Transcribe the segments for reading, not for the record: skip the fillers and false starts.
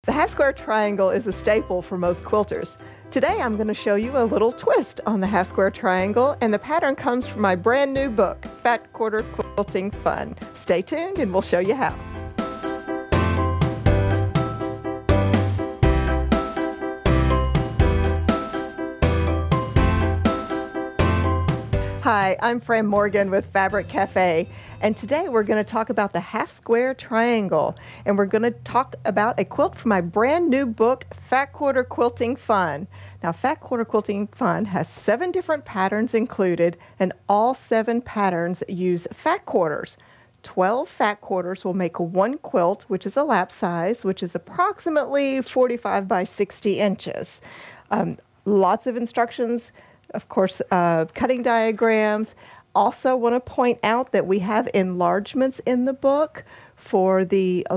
The half square triangle is a staple for most quilters. Today I'm going to show you a little twist on the half square triangle, and the pattern comes from my brand new book, Fat Quarter Quilting Fun. Stay tuned and we'll show you how. Hi, I'm Fran Morgan with Fabric Cafe, and today we're going to talk about the half square triangle, and we're going to talk about a quilt from my brand new book, Fat Quarter Quilting Fun. Now, Fat Quarter Quilting Fun has 7 different patterns included, and all 7 patterns use fat quarters. 12 fat quarters will make one quilt, which is a lap size, which is approximately 45 by 60 inches. Lots of instructions. Of course, cutting diagrams. Also want to point out that we have enlargements in the book for the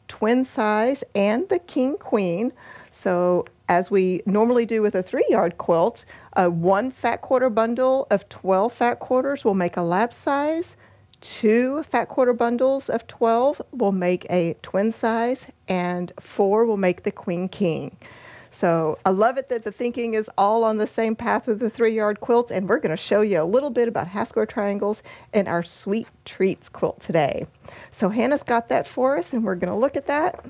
twin size and the king queen. So as we normally do with a 3-yard quilt, one fat quarter bundle of 12 fat quarters will make a lap size. 2 fat quarter bundles of 12 will make a twin size, and 4 will make the queen king. So I love it that the thinking is all on the same path with the 3-yard quilt, and we're going to show you a little bit about half square triangles in our Sweet Treats quilt today. So Hannah's got that for us, and we're going to look at that.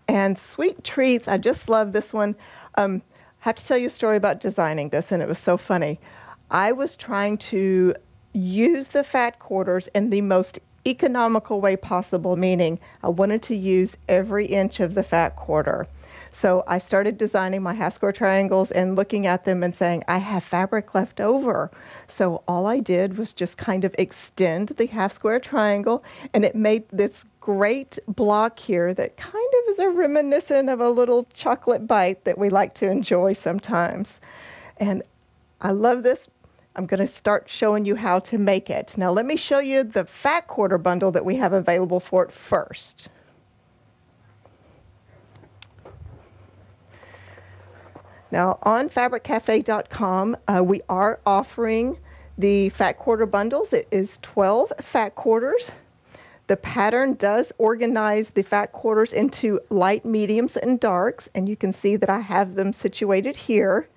And Sweet Treats, I just love this one. I have to tell you a story about designing this, and it was so funny. I was trying to use the fat quarters in the most economical way possible, meaning I wanted to use every inch of the fat quarter. So I started designing my half square triangles and looking at them and saying, I have fabric left over. So all I did was just kind of extend the half square triangle, and it made this great block here that kind of is a reminiscent of a little chocolate bite that we like to enjoy sometimes. And I love this. I'm going to start showing you how to make it. Now let me show you the fat quarter bundle that we have available for it first. Now, on fabriccafe.com, we are offering the fat quarter bundles. It is 12 fat quarters. The pattern does organize the fat quarters into light, mediums, and darks, and you can see that I have them situated here.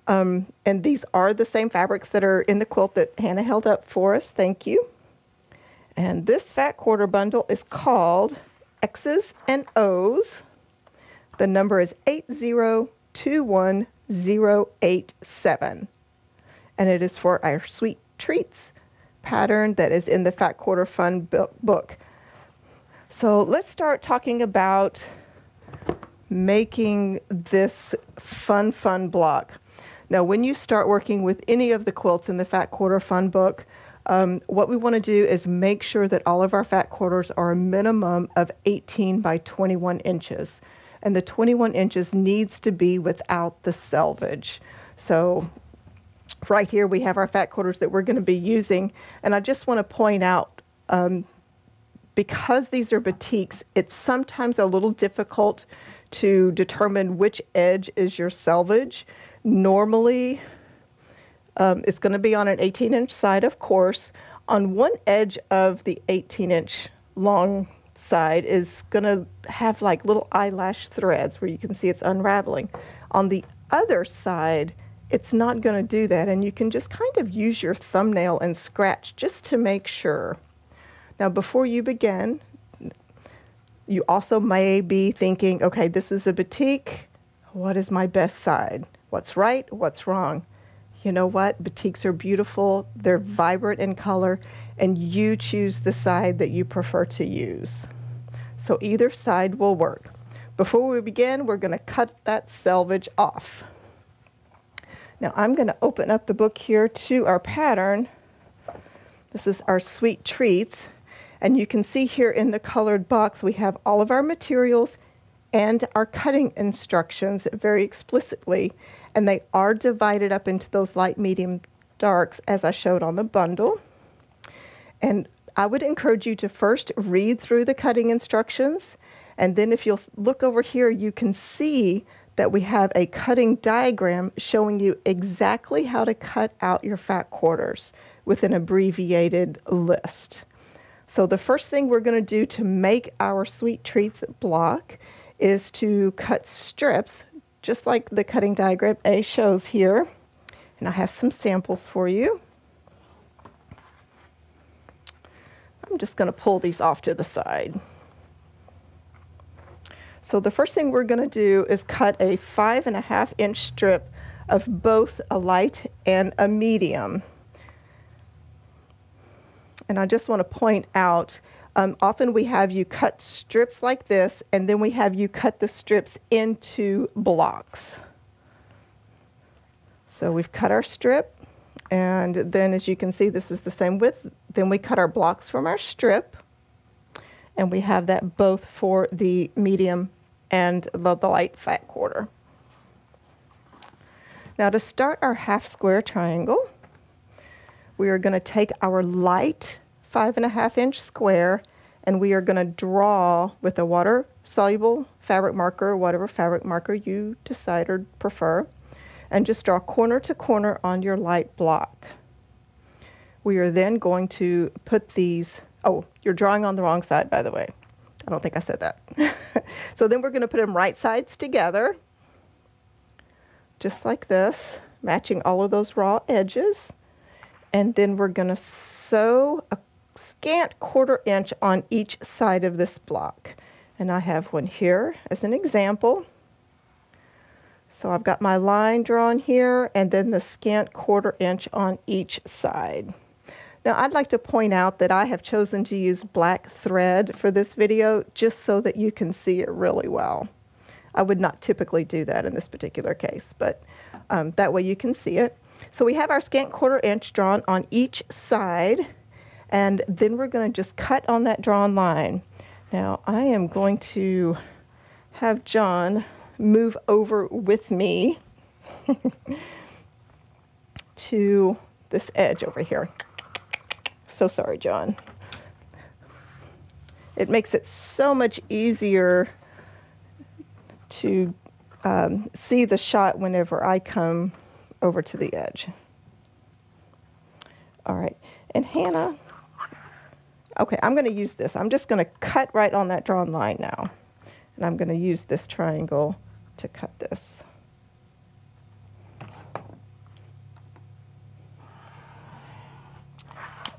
And these are the same fabrics that are in the quilt that Hannah held up for us. Thank you. And this fat quarter bundle is called X's and O's. The number is 8021087, and it is for our Sweet Treats pattern that is in the Fat Quarter Fun book. So let's start talking about making this fun block. Now, when you start working with any of the quilts in the Fat Quarter Fun book, what we want to do is make sure that all of our fat quarters are a minimum of 18 by 21 inches. And the 21 inches needs to be without the selvage. So right here we have our fat quarters that we're going to be using. And I just want to point out, because these are batiks, it's sometimes a little difficult to determine which edge is your selvage. Normally, it's going to be on an 18-inch side, of course. On one edge of the 18-inch long side is going to have like little eyelash threads where you can see it's unraveling. On the other side, it's not going to do that, and you can just kind of use your thumbnail and scratch just to make sure. Now, before you begin, you also may be thinking, okay, this is a batik. What is my best side? What's right? What's wrong? You know what? Batiks are beautiful. They're vibrant in color, and you choose the side that you prefer to use. So either side will work. Before we begin, we're going to cut that selvage off. Now I'm going to open up the book here to our pattern. This is our Sweet Treats, and you can see here in the colored box we have all of our materials and our cutting instructions very explicitly, and they are divided up into those light, medium, darks as I showed on the bundle. And I would encourage you to first read through the cutting instructions, and then if you'll look over here, you can see that we have a cutting diagram showing you exactly how to cut out your fat quarters with an abbreviated list. So the first thing we're going to do to make our Sweet Treats block is to cut strips, just like the cutting diagram A shows here. And I have some samples for you. I'm just going to pull these off to the side. So the first thing we're going to do is cut a 5.5-inch strip of both a light and a medium. And I just want to point out, often we have you cut strips like this, and then we have you cut the strips into blocks. So we've cut our strip, and then as you can see, this is the same width. Then we cut our blocks from our strip, and we have that both for the medium and the light fat quarter. Now to start our half square triangle, we are going to take our light 5.5-inch square, and we are going to draw with a water-soluble fabric marker, whatever fabric marker you decide or prefer, and just draw corner to corner on your light block. We are then going to put these, oh, you're drawing on the wrong side, by the way. I don't think I said that. So then we're going to put them right sides together, just like this, matching all of those raw edges. And then we're going to sew a scant 1/4 inch on each side of this block. And I have one here as an example. So I've got my line drawn here, and then the scant 1/4 inch on each side. Now I'd like to point out that I have chosen to use black thread for this video just so that you can see it really well. I would not typically do that in this particular case, but that way you can see it. So we have our scant 1/4 inch drawn on each side, and then we're going to just cut on that drawn line. Now I am going to have John move over with me to this edge over here. So sorry, John. It makes it so much easier to see the shot whenever I come over to the edge. All right, and Hannah, okay, I'm going to use this. I'm just going to cut right on that drawn line now. And I'm going to use this triangle to cut this.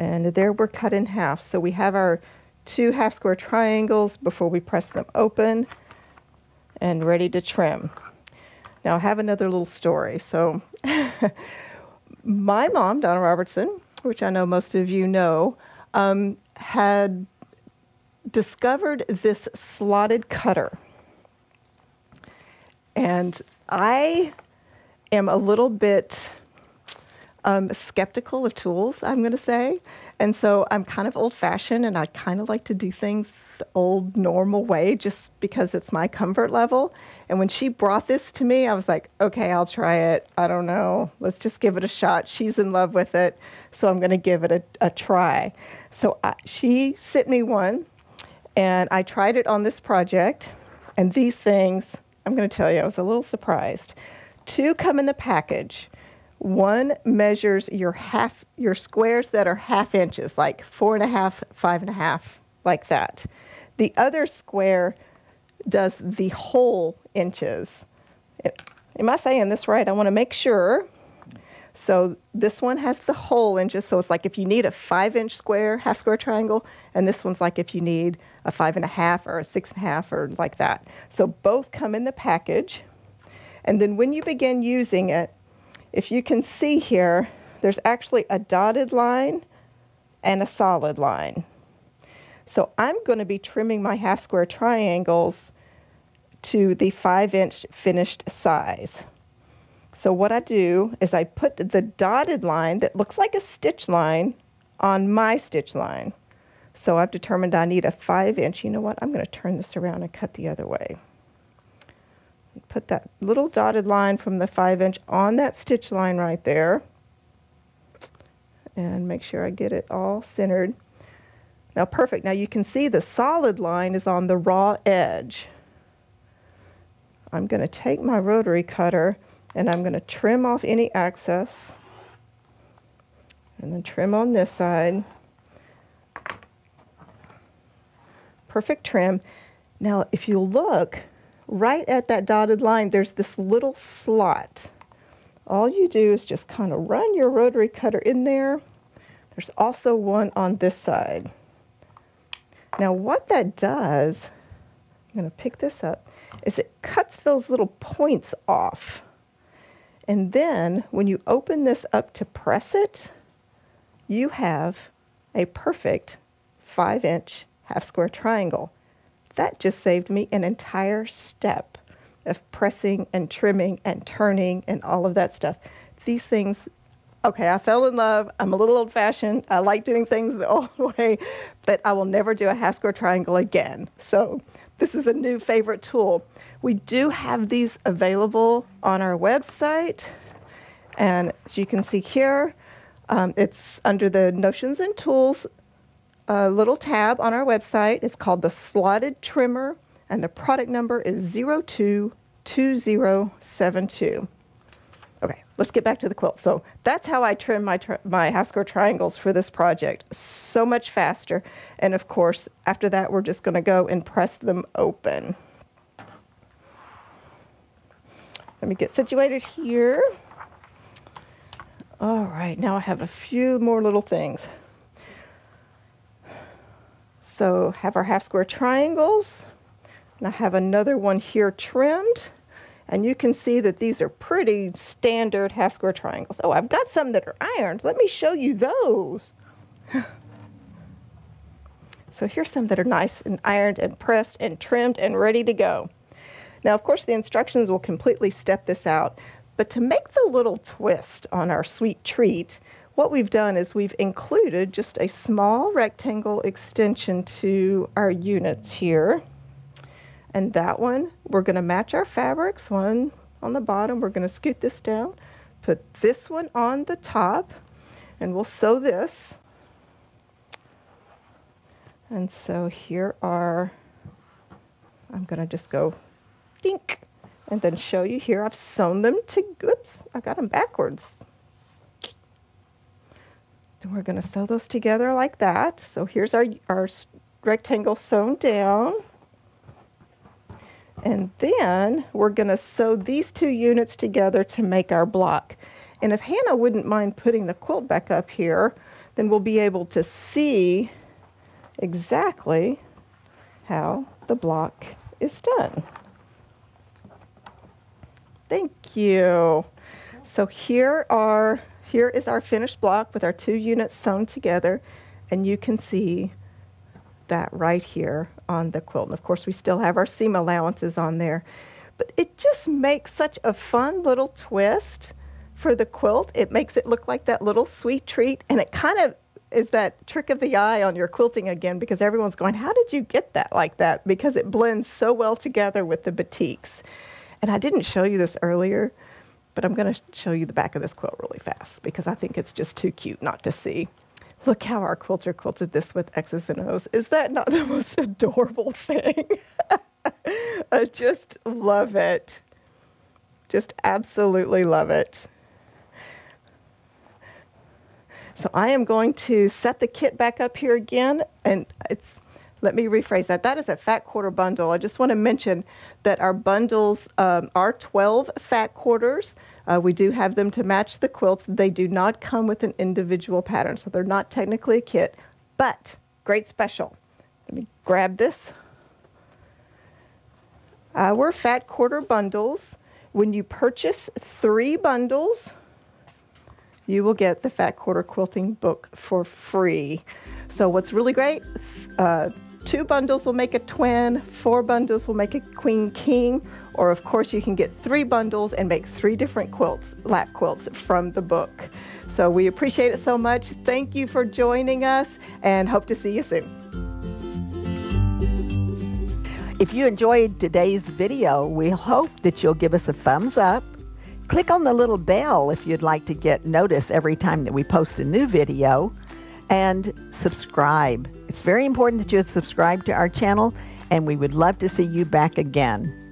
And there we're cut in half. So we have our 2 half square triangles before we press them open and ready to trim. Now I have another little story. So my mom, Donna Robertson, which I know most of you know, had discovered this slotted cutter. And I am a little bit skeptical of tools, I'm going to say. And so I'm kind of old-fashioned, and I kind of like to do things the old, normal way just because it's my comfort level. And when she brought this to me, I was like, okay, I'll try it. I don't know. Let's just give it a shot. She's in love with it, so I'm going to give it a try. So she sent me one, and I tried it on this project. And these things, I'm going to tell you, I was a little surprised. 2 come in the package. One measures your squares that are 1/2 inches, like 4.5, 5.5, like that. The other square does the whole inches. Am I saying this right? I want to make sure. So this one has the whole inches. So it's like if you need a 5-inch square, half square triangle, and this one's like if you need a 5.5 or a 6.5 or like that. So both come in the package. And then when you begin using it, if you can see here, there's actually a dotted line and a solid line. So I'm going to be trimming my half square triangles to the 5-inch finished size. So what I do is I put the dotted line that looks like a stitch line on my stitch line. So I've determined I need a 5-inch. You know what? I'm going to turn this around and cut the other way. Put that little dotted line from the 5-inch on that stitch line right there. And make sure I get it all centered. Now perfect. Now you can see the solid line is on the raw edge. I'm going to take my rotary cutter and I'm going to trim off any excess. And then trim on this side. perfect trim. Now, if you look right at that dotted line, there's this little slot. All you do is just kind of run your rotary cutter in there. There's also one on this side. Now, what that does, I'm going to pick this up, is it cuts those little points off. And then when you open this up to press it, you have a perfect 5-inch half-square triangle. That just saved me an entire step of pressing and trimming and turning and all of that stuff. These things, okay, I fell in love. I'm a little old-fashioned. I like doing things the old way, but I will never do a half-square triangle again. So this is a new favorite tool. We do have these available on our website, and as you can see here, it's under the Notions and Tools little tab on our website. It's called the Slotted Trimmer, and the product number is 022072. Okay, let's get back to the quilt. So that's how I trim my half-square triangles for this project. So much faster. And of course, after that, we're just going to go and press them open. Let me get situated here. All right, now I have a few more little things. So have our half-square triangles. And I have another one here trimmed. And you can see that these are pretty standard half-square triangles. Oh, I've got some that are ironed. Let me show you those. So here's some that are nice and ironed and pressed and trimmed and ready to go. Now, of course, the instructions will completely step this out. But to make the little twist on our sweet treat, what we've done is we've included just a small rectangle extension to our units here. And that one, we're going to match our fabrics. One on the bottom, we're going to scoot this down, put this one on the top, and we'll sew this. And so here are, I'm going to just go dink, and then show you here. I've sewn them to, oops, I got them backwards. And we're going to sew those together like that. So here's our rectangle sewn down. And then we're going to sew these two units together to make our block. And if Hannah wouldn't mind putting the quilt back up here, then we'll be able to see exactly how the block is done. Thank you. So here is our finished block with our two units sewn together, and you can see that right here on the quilt. And of course, we still have our seam allowances on there, but it just makes such a fun little twist for the quilt. It makes it look like that little sweet treat, and it kind of is that trick of the eye on your quilting again, because everyone's going, how did you get that like that? Because it blends so well together with the batiks. And I didn't show you this earlier, but I'm going to show you the back of this quilt really fast because I think it's just too cute not to see. Look how our quilter quilted this with X's and O's. Is that not the most adorable thing? I just love it. Just absolutely love it. So I am going to set the kit back up here again, and let me rephrase that. That is a Fat Quarter bundle. I just want to mention that our bundles are 12 Fat Quarters. We do have them to match the quilts. They do not come with an individual pattern, so they're not technically a kit, but great special. Let me grab this. Our Fat Quarter bundles, when you purchase 3 bundles, you will get the Fat Quarter Quilting book for free. So what's really great, 2 bundles will make a twin, 4 bundles will make a queen king, or of course you can get 3 bundles and make 3 different quilts, lap quilts from the book. So we appreciate it so much. Thank you for joining us and hope to see you soon. If you enjoyed today's video, we hope that you'll give us a thumbs up. Click on the little bell if you'd like to get notice every time that we post a new video. And subscribe. It's very important that you subscribe to our channel, and we would love to see you back again.